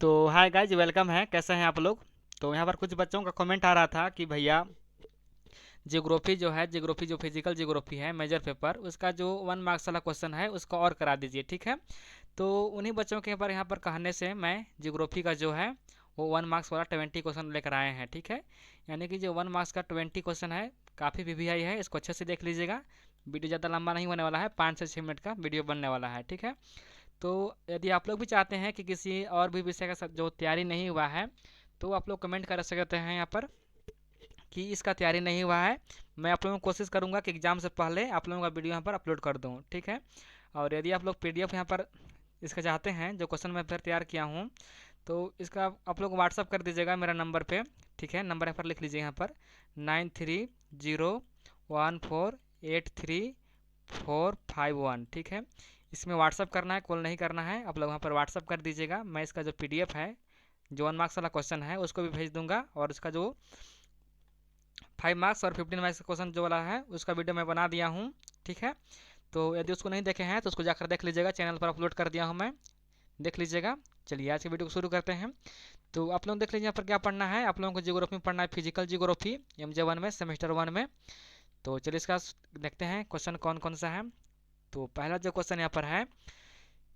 तो hi guys, welcome है। कैसे हैं आप लोग? तो यहाँ पर कुछ बच्चों का कमेंट आ रहा था कि भैया जियोग्राफी जो है, जियोग्राफी जो फिजिकल जियोग्राफी है मेजर पेपर, उसका जो 1 मार्क्स वाला क्वेश्चन है उसको और करा दीजिए, ठीक है। तो उन्हीं बच्चों के यहाँ पर कहने से मैं जियोग्राफी का जो है वो 1 मार्क्स वाला 20 क्वेश्चन लेकर आए हैं, ठीक है। यानी कि जो 1 मार्क्स का 20 क्वेश्चन है, काफ़ी वीवीआई है, इसको अच्छे से देख लीजिएगा। वीडियो ज़्यादा लंबा नहीं होने वाला है, 5 से 6 मिनट का वीडियो बनने वाला है, ठीक है। तो यदि आप लोग भी चाहते हैं कि किसी और भी विषय का जो तैयारी नहीं हुआ है, तो आप लोग कमेंट कर सकते हैं यहाँ पर कि इसका तैयारी नहीं हुआ है। मैं आप लोगों को कोशिश करूंगा कि एग्ज़ाम से पहले आप लोगों का वीडियो यहाँ पर अपलोड कर दूँ, ठीक है। और यदि आप लोग पीडीएफ यहाँ पर इसका चाहते हैं, जो क्वेश्चन मैं फिर तैयार किया हूँ, तो इसका आप लोग व्हाट्सअप कर दीजिएगा मेरा नंबर पे, ठीक है। नंबर यहाँ पर लिख लीजिए, यहाँ पर 9301483451, ठीक है। इसमें व्हाट्सअप करना है, कॉल नहीं करना है। आप लोग वहाँ पर व्हाट्सअप कर दीजिएगा। मैं इसका जो पीडीएफ है, जो 1 मार्क्स वाला क्वेश्चन है, उसको भी भेज दूंगा, और इसका जो 5 मार्क्स और 15 मार्क्स का क्वेश्चन जो वाला है उसका वीडियो मैं बना दिया हूँ, ठीक है। तो यदि उसको नहीं देखे हैं तो उसको जाकर देख लीजिएगा, चैनल पर अपलोड कर दिया हूँ मैं, देख लीजिएगा। चलिए आज की वीडियो को शुरू करते हैं। तो आप लोग देख लीजिए यहाँ पर क्या पढ़ना है। आप लोगों को जियोग्राफी में पढ़ना है फिजिकल जियोग्राफी, MJ1 में, सेमेस्टर 1 में। तो चलिए इसका देखते हैं क्वेश्चन कौन कौन सा है। तो पहला जो क्वेश्चन यहाँ पर है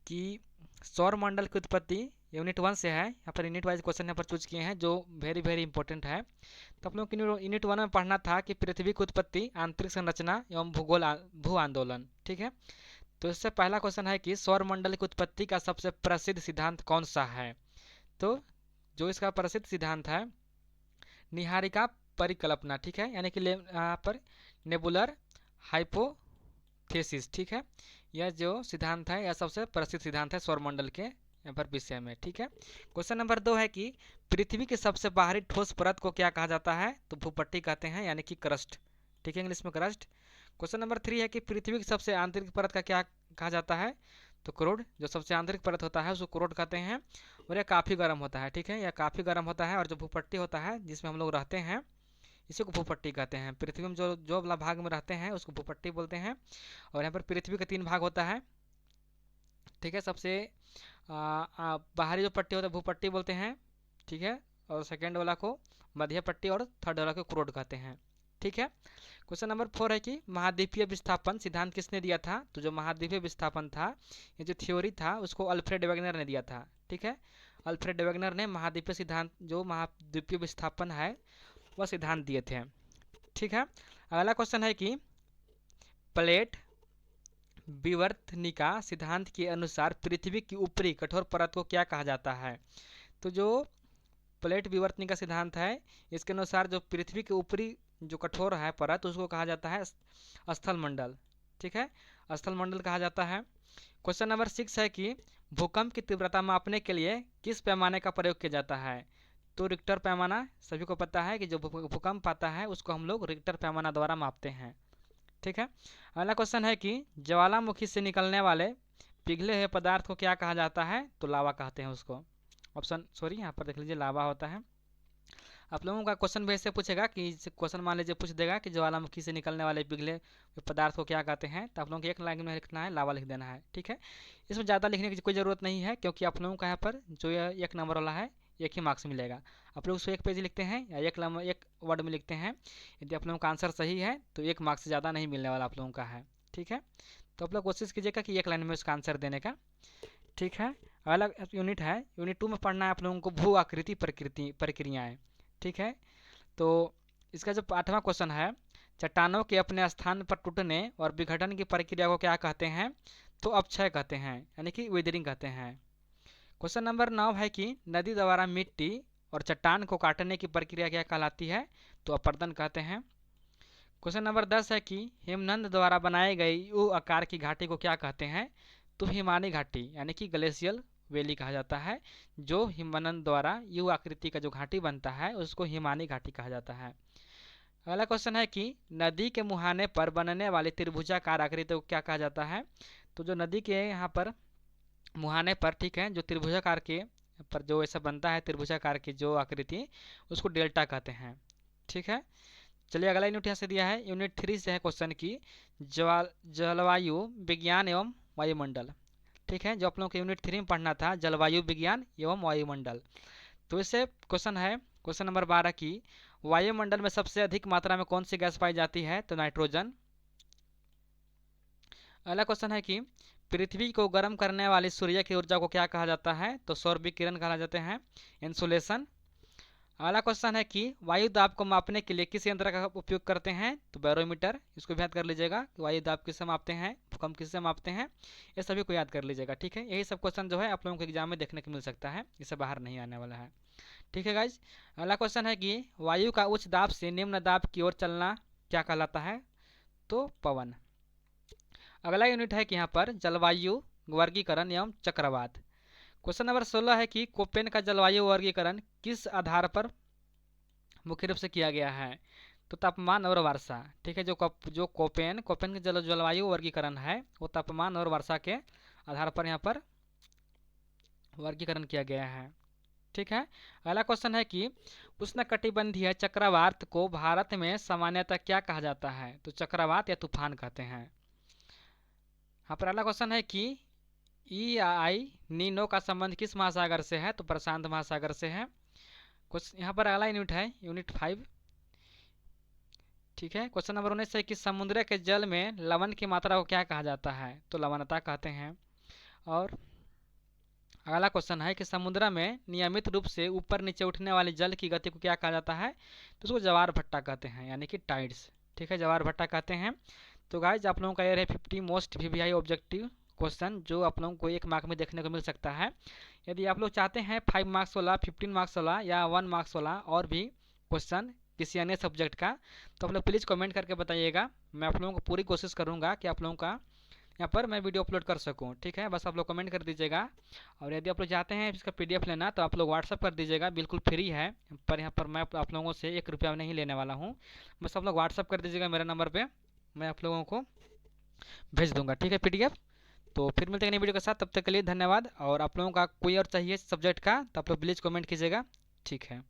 कि सौर मंडल की उत्पत्ति, यूनिट 1 से है। यहाँ पर यूनिट वाइज क्वेश्चन यहाँ पर चूज किए हैं जो वेरी वेरी इंपॉर्टेंट है। तो आप लोग को यूनिट 1 में पढ़ना था कि पृथ्वी की उत्पत्ति, आंतरिक संरचना एवं भूगोल, भू आंदोलन, ठीक है। तो इससे पहला क्वेश्चन है कि सौर मंडल की उत्पत्ति का सबसे प्रसिद्ध सिद्धांत कौन सा है। तो जो इसका प्रसिद्ध सिद्धांत है, निहारिका परिकल्पना, ठीक है, यानी कि यहाँ पर नेबुलर हाइपोथेसिस, ठीक है। यह जो सिद्धांत है यह सबसे प्रसिद्ध सिद्धांत है सौरमंडल के यहाँ पर विषय में, ठीक है। क्वेश्चन नंबर 2 है कि पृथ्वी की सबसे बाहरी ठोस परत को क्या कहा जाता है। तो भूपट्टी कहते हैं, यानी कि क्रस्ट, ठीक है, इंग्लिश में क्रस्ट। क्वेश्चन नंबर 3 है कि पृथ्वी की सबसे आंतरिक परत का क्या कहा जाता है। तो क्रोड, जो सबसे आंतरिक परत होता है उसको क्रोड कहते हैं, और यह काफ़ी गर्म होता है, ठीक है, यह काफ़ी गर्म होता है। और जो भूपट्टी होता है जिसमें हम लोग रहते हैं, इसी को भूपट्टी कहते हैं। पृथ्वी में जो जो वाला भाग में रहते हैं उसको भूपट्टी बोलते हैं। और यहाँ पर पृथ्वी का 3 भाग होता है, ठीक है। सबसे बाहरी जो पट्टी होता है भूपट्टी बोलते हैं, ठीक है। और सेकेंड वाला को मध्य पट्टी, और थर्ड वाला को क्रोड कहते हैं, ठीक है। क्वेश्चन नंबर 4 है कि महाद्वीपीय विस्थापन सिद्धांत किसने दिया था। तो जो महाद्वीपीय विस्थापन था, ये जो थ्योरी था, उसको अल्फ्रेड वेगनर ने दिया था, ठीक है। अल्फ्रेड वेगनर ने महाद्वीपीय सिद्धांत, जो महाद्वीपीय विस्थापन है, वह सिद्धांत दिए थे, ठीक है। अगला क्वेश्चन है कि प्लेट विवर्तनिका सिद्धांत के अनुसार पृथ्वी की ऊपरी कठोर परत को क्या कहा जाता है। तो जो प्लेट विवर्तनिका सिद्धांत है, इसके अनुसार जो पृथ्वी के ऊपरी जो कठोर है परत, उसको कहा जाता है स्थल मंडल, ठीक है, स्थल मंडल कहा जाता है। क्वेश्चन नंबर 6 है कि भूकंप की तीव्रता मापने के लिए किस पैमाने का प्रयोग किया जाता है। तो रिक्टर पैमाना, सभी को पता है कि जो भूकंप आता है उसको हम लोग रिक्टर पैमाना द्वारा मापते हैं, ठीक है। अगला क्वेश्चन है कि ज्वालामुखी से निकलने वाले पिघले हुए पदार्थ को क्या कहा जाता है। तो लावा कहते हैं उसको। ऑप्शन सॉरी, यहाँ पर देख लीजिए, लावा होता है। आप लोगों का क्वेश्चन भी ऐसे पूछेगा कि क्वेश्चन मान लीजिए पूछ देगा कि ज्वालामुखी से निकलने वाले पिघले हुए पदार्थ को क्या कहते हैं, तो आप लोगों को एक लाइन में लिखना है, लावा लिख देना है, ठीक है। इसमें ज़्यादा लिखने की कोई ज़रूरत नहीं है, क्योंकि आप लोगों का यहाँ पर जो यह 1 नंबर वाला है, एक ही मार्क्स मिलेगा। आप लोग उसको एक पेज लिखते हैं या एक वर्ड में लिखते हैं। यदि आप लोगों का आंसर सही है तो 1 मार्क्स से ज़्यादा नहीं मिलने वाला आप लोगों का है, ठीक है। तो आप लोग कोशिश कीजिएगा कि एक लाइन में उसका आंसर देने का, ठीक है। अगला यूनिट है, यूनिट 2 में पढ़ना है आप लोगों को भू आकृति प्रकृति प्रक्रियाएँ, ठीक है। तो इसका जो 8वां क्वेश्चन है, चट्टानों के अपने स्थान पर टूटने और विघटन की प्रक्रिया को क्या कहते हैं। तो अपक्षय कहते हैं, यानी कि विदरिंग कहते हैं। क्वेश्चन नंबर 9 है कि नदी द्वारा मिट्टी और चट्टान को काटने की प्रक्रिया क्या कहलाती है। तो अपरदन कहते हैं। क्वेश्चन नंबर 10 है कि हिमनद द्वारा बनाई गई यू आकार की घाटी को क्या कहते हैं। तो हिमानी घाटी, यानी कि ग्लेशियल वैली कहा जाता है। जो हिमनद द्वारा यू आकृति का जो घाटी बनता है उसको हिमानी घाटी कहा जाता है। अगला क्वेश्चन है कि नदी के मुहाने पर बनने वाली त्रिभुजाकार आकृति को क्या कहा जाता है। तो जो नदी के यहाँ पर मुहाने पर, ठीक है, जो त्रिभुजाकार के पर जो ऐसा बनता है त्रिभुजाकार की जो आकृति, उसको डेल्टा कहते हैं, ठीक है। चलिए अगला यूनिट यहाँ से दिया है, यूनिट 3 से है क्वेश्चन की जलवायु विज्ञान एवं वायुमंडल। ठीक है, जो आप लोगों को यूनिट 3 में पढ़ना था, जलवायु विज्ञान एवं वायुमंडल। तो इससे क्वेश्चन है क्वेश्चन नंबर 12 की वायुमंडल में सबसे अधिक मात्रा में कौन सी गैस पाई जाती है, तो नाइट्रोजन। अगला क्वेश्चन है कि पृथ्वी को गर्म करने वाली सूर्य की ऊर्जा को क्या कहा जाता है, तो सौर विकिरण कहा जाते हैं, इंसुलेशन। अगला क्वेश्चन है कि वायु दाब को मापने के लिए किस यंत्र का उपयोग करते हैं, तो बैरोमीटर। इसको भी याद कर लीजिएगा कि वायु दाब किससे मापते हैं, भूकंप किससे मापते हैं, ये सभी को याद कर लीजिएगा। ठीक है, यही सब क्वेश्चन जो है आप लोगों के एग्जाम में देखने को मिल सकता है, इससे बाहर नहीं आने वाला है। ठीक है गाइज, अगला क्वेश्चन है कि वायु का उच्च दाब से निम्न दाब की ओर चलना क्या कहलाता है, तो पवन। अगला यूनिट है कि यहाँ पर जलवायु वर्गीकरण एवं चक्रवात। क्वेश्चन नंबर 16 है कि कोपेन का जलवायु वर्गीकरण किस आधार पर मुख्य रूप से किया गया है, तो तापमान और वर्षा। ठीक है, जो कोपेन के जलवायु वर्गीकरण है वो तापमान और वर्षा के आधार पर यहाँ पर वर्गीकरण किया गया है। ठीक है, अगला क्वेश्चन है कि उष्णकटिबंधीय चक्रवात को भारत में सामान्यतः क्या कहा जाता है, तो चक्रवात या तूफान कहते हैं। यहाँ पर अगला क्वेश्चन है कि ई आई नीनो का संबंध किस महासागर से है, तो प्रशांत महासागर से है। कुछ यहाँ पर अगला यूनिट है यूनिट 5। ठीक है, क्वेश्चन नंबर 19 है कि समुद्र के जल में लवण की मात्रा को क्या कहा जाता है, तो लवणता कहते हैं। और अगला क्वेश्चन है कि समुद्र में नियमित रूप से ऊपर नीचे उठने वाले जल की गति को क्या कहा जाता है, तो उसको ज्वार भट्टा कहते हैं, यानी कि टाइड्स। ठीक है, ज्वार भट्टा कहते हैं। तो गाइज आप लोगों का ये है 50 मोस्ट वीवीआई ऑब्जेक्टिव क्वेश्चन, जो आप लोगों को 1 मार्क में देखने को मिल सकता है। यदि आप लोग चाहते हैं 5 मार्क्स वाला, 15 मार्क्स वाला या 1 मार्क्स वाला और भी क्वेश्चन किसी अन्य सब्जेक्ट का, तो आप लोग प्लीज़ कमेंट करके बताइएगा। मैं आप लोगों को पूरी कोशिश करूँगा कि आप लोगों का यहाँ पर मैं वीडियो अपलोड कर सकूँ। ठीक है, बस आप लोग कमेंट कर दीजिएगा। और यदि आप लोग चाहते हैं इसका PDF लेना, तो आप लोग व्हाट्सअप कर दीजिएगा, बिल्कुल फ्री है। पर यहाँ पर मैं आप लोगों से 1 रुपया नहीं लेने वाला हूँ। बस आप लोग व्हाट्सअप कर दीजिएगा मेरे नंबर पर, मैं आप लोगों को भेज दूँगा। ठीक है, PDF। तो फिर मिलते हैं नई वीडियो के साथ, तब तक के लिए धन्यवाद। और आप लोगों का कोई और चाहिए सब्जेक्ट का, तो आप लोग प्लीज़ कमेंट कीजिएगा। ठीक है।